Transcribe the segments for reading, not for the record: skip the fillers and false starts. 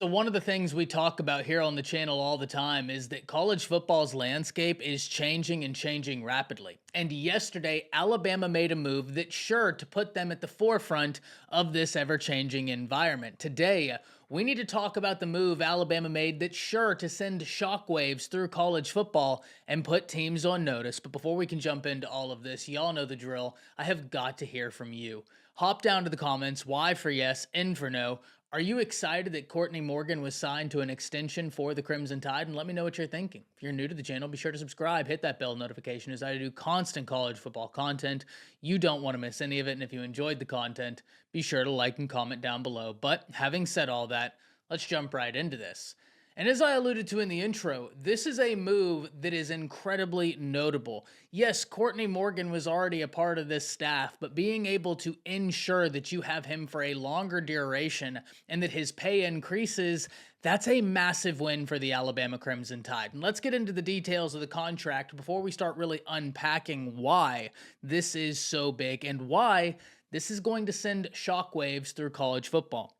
So one of the things we talk about here on the channel all the time is that college football's landscape is changing and changing rapidly. And yesterday, Alabama made a move that's sure to put them at the forefront of this ever-changing environment. Today, we need to talk about the move Alabama made that's sure to send shockwaves through college football and put teams on notice. But before we can jump into all of this, y'all know the drill. I have got to hear from you. Hop down to the comments, Y for yes, N for no. Are you excited that Courtney Morgan was signed to an extension for the Crimson Tide? And let me know what you're thinking. If you're new to the channel, be sure to subscribe, hit that bell notification as I do constant college football content. You don't want to miss any of it. And if you enjoyed the content, be sure to like and comment down below. But having said all that, let's jump right into this. And as I alluded to in the intro, this is a move that is incredibly notable. Yes, Courtney Morgan was already a part of this staff, but being able to ensure that you have him for a longer duration and that his pay increases, that's a massive win for the Alabama Crimson Tide. And let's get into the details of the contract before we start really unpacking why this is so big and why this is going to send shockwaves through college football.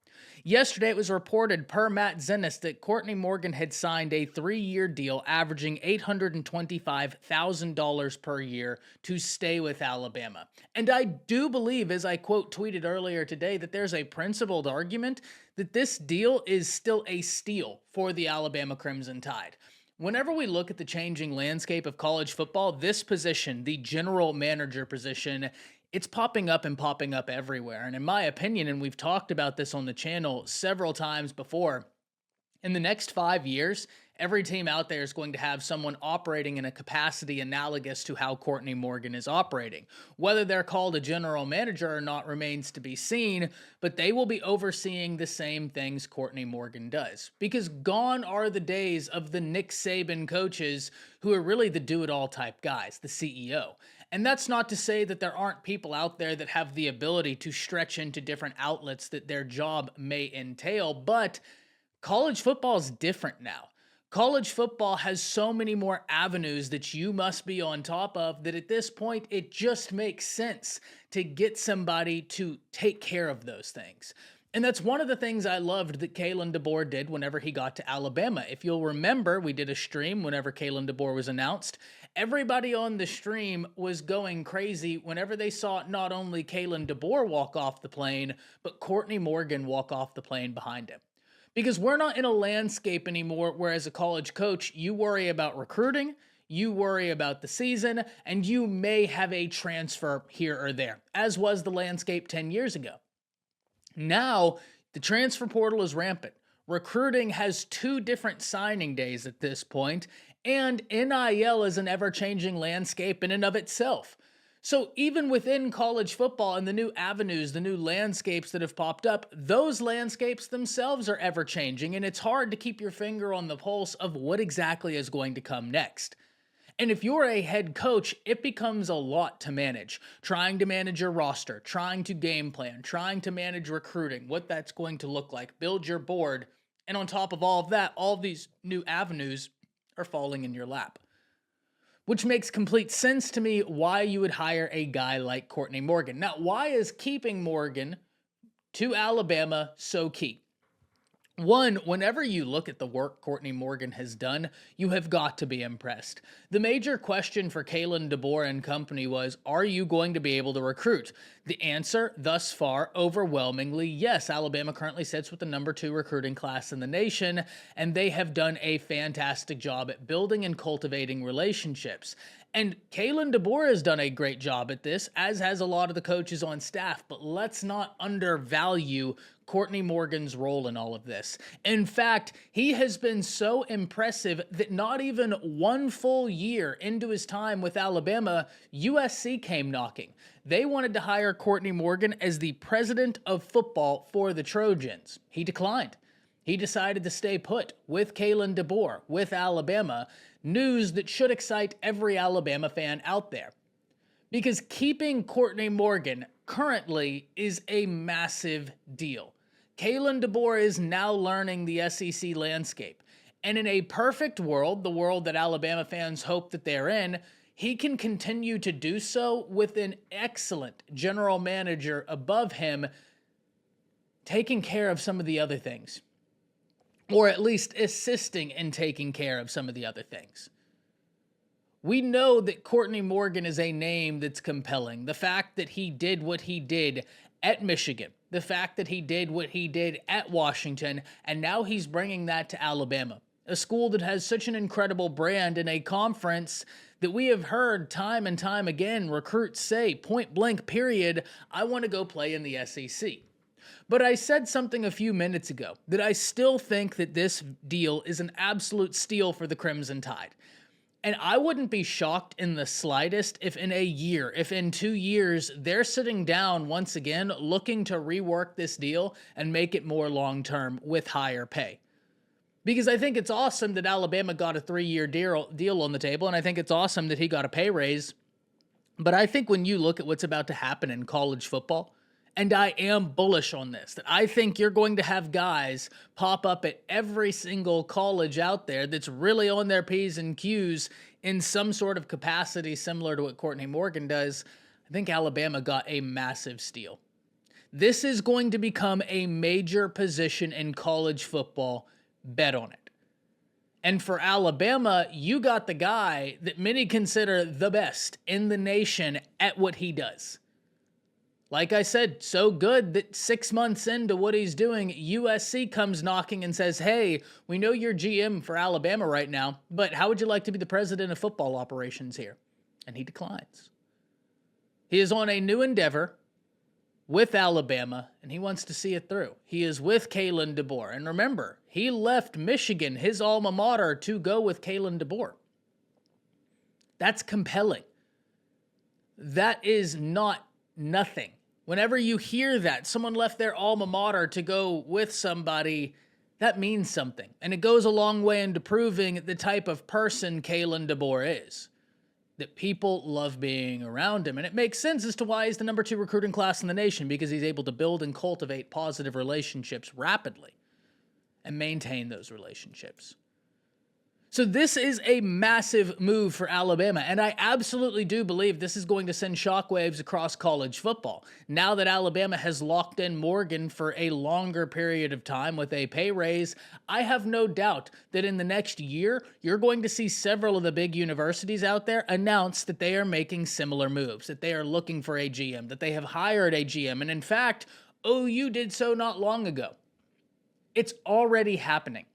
Yesterday, it was reported per Matt Zennis that Courtney Morgan had signed a 3-year deal averaging $825,000 per year to stay with Alabama. And I do believe, as I quote tweeted earlier today, that there's a principled argument that this deal is still a steal for the Alabama Crimson Tide. Whenever we look at the changing landscape of college football, this position, the general manager position, it's popping up and popping up everywhere. And in my opinion, and we've talked about this on the channel several times before, in the next 5 years, every team out there is going to have someone operating in a capacity analogous to how Courtney Morgan is operating. Whether they're called a general manager or not remains to be seen, but they will be overseeing the same things Courtney Morgan does. Because gone are the days of the Nick Saban coaches who are really the do-it-all type guys, the CEO. And that's not to say that there aren't people out there that have the ability to stretch into different outlets that their job may entail, but college football is different now. College football has so many more avenues that you must be on top of that at this point, it just makes sense to get somebody to take care of those things. And that's one of the things I loved that Kalen DeBoer did whenever he got to Alabama. If you'll remember, we did a stream whenever Kalen DeBoer was announced. Everybody on the stream was going crazy whenever they saw not only Kalen DeBoer walk off the plane, but Courtney Morgan walk off the plane behind him. Because we're not in a landscape anymore where as a college coach, you worry about recruiting, you worry about the season, and you may have a transfer here or there, as was the landscape 10 years ago. Now, the transfer portal is rampant. Recruiting has 2 different signing days at this point, and NIL is an ever-changing landscape in and of itself. So even within college football and the new avenues, the new landscapes that have popped up, those landscapes themselves are ever changing, and it's hard to keep your finger on the pulse of what exactly is going to come next. And if you're a head coach, it becomes a lot to manage. Trying to manage your roster, trying to game plan, trying to manage recruiting, what that's going to look like, build your board, and on top of all of that, all of these new avenues are falling in your lap. Which makes complete sense to me why you would hire a guy like Courtney Morgan. Now, why is keeping Morgan to Alabama so key? One, whenever you look at the work Courtney Morgan has done, you have got to be impressed. The major question for Kalen DeBoer and company was, are you going to be able to recruit? The answer, thus far, overwhelmingly yes. Alabama currently sits with the #2 recruiting class in the nation, and they have done a fantastic job at building and cultivating relationships. And Kalen DeBoer has done a great job at this, as has a lot of the coaches on staff, but let's not undervalue Courtney Morgan's role in all of this. In fact, he has been so impressive that not even 1 full year into his time with Alabama, USC came knocking. They wanted to hire Courtney Morgan as the president of football for the Trojans. He declined. He decided to stay put with Kalen DeBoer, with Alabama, news that should excite every Alabama fan out there. Because keeping Courtney Morgan currently is a massive deal. Kalen DeBoer is now learning the SEC landscape. And in a perfect world, the world that Alabama fans hope that they're in, he can continue to do so with an excellent general manager above him taking care of some of the other things. or at least assisting in taking care of some of the other things. We know that Courtney Morgan is a name that's compelling. The fact that he did what he did at Michigan, the fact that he did what he did at Washington, and now he's bringing that to Alabama, a school that has such an incredible brand in a conference that we have heard time and time again recruits say, point blank period, I want to go play in the SEC. But I said something a few minutes ago that I still think that this deal is an absolute steal for the Crimson Tide. And I wouldn't be shocked in the slightest if in a year, if in 2 years, they're sitting down once again looking to rework this deal and make it more long-term with higher pay. Because I think it's awesome that Alabama got a 3-year deal on the table, and I think it's awesome that he got a pay raise. But I think when you look at what's about to happen in college football, and I am bullish on this, that I think you're going to have guys pop up at every single college out there that's really on their P's and Q's in some sort of capacity similar to what Courtney Morgan does. I think Alabama got a massive steal. This is going to become a major position in college football. Bet on it. And for Alabama, you got the guy that many consider the best in the nation at what he does. Like I said, so good that 6 months into what he's doing, USC comes knocking and says, hey, we know you're GM for Alabama right now, but how would you like to be the president of football operations here? And he declines. He is on a new endeavor with Alabama, and he wants to see it through. He is with Kalen DeBoer. And remember, he left Michigan, his alma mater, to go with Kalen DeBoer. That's compelling. That is not nothing. Whenever you hear that, someone left their alma mater to go with somebody, that means something. And it goes a long way into proving the type of person Kalen DeBoer is. That people love being around him. And it makes sense as to why he's the number 2 recruiting class in the nation, because he's able to build and cultivate positive relationships rapidly and maintain those relationships. So this is a massive move for Alabama, and I absolutely do believe this is going to send shockwaves across college football. Now that Alabama has locked in Morgan for a longer period of time with a pay raise, I have no doubt that in the next year, you're going to see several of the big universities out there announce that they are making similar moves, that they are looking for a GM, that they have hired a GM, and in fact, OU did so not long ago. It's already happening.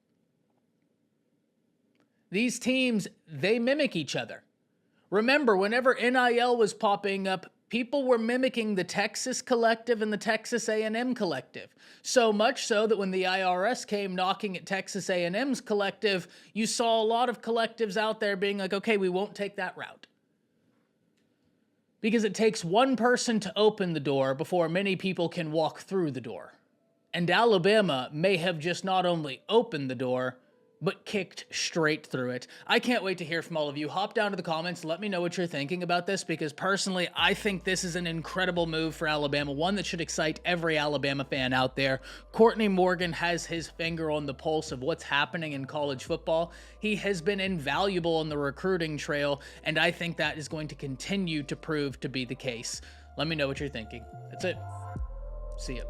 These teams, they mimic each other. Remember, whenever NIL was popping up, people were mimicking the Texas Collective and the Texas A&M Collective. So much so that when the IRS came knocking at Texas A&M's collective, you saw a lot of collectives out there being like, okay, we won't take that route. Because it takes one person to open the door before many people can walk through the door. And Alabama may have just not only opened the door, but kicked straight through it. I can't wait to hear from all of you. Hop down to the comments. Let me know what you're thinking about this, because personally, I think this is an incredible move for Alabama, one that should excite every Alabama fan out there. Courtney Morgan has his finger on the pulse of what's happening in college football. He has been invaluable on the recruiting trail, and I think that is going to continue to prove to be the case. Let me know what you're thinking. That's it. See ya.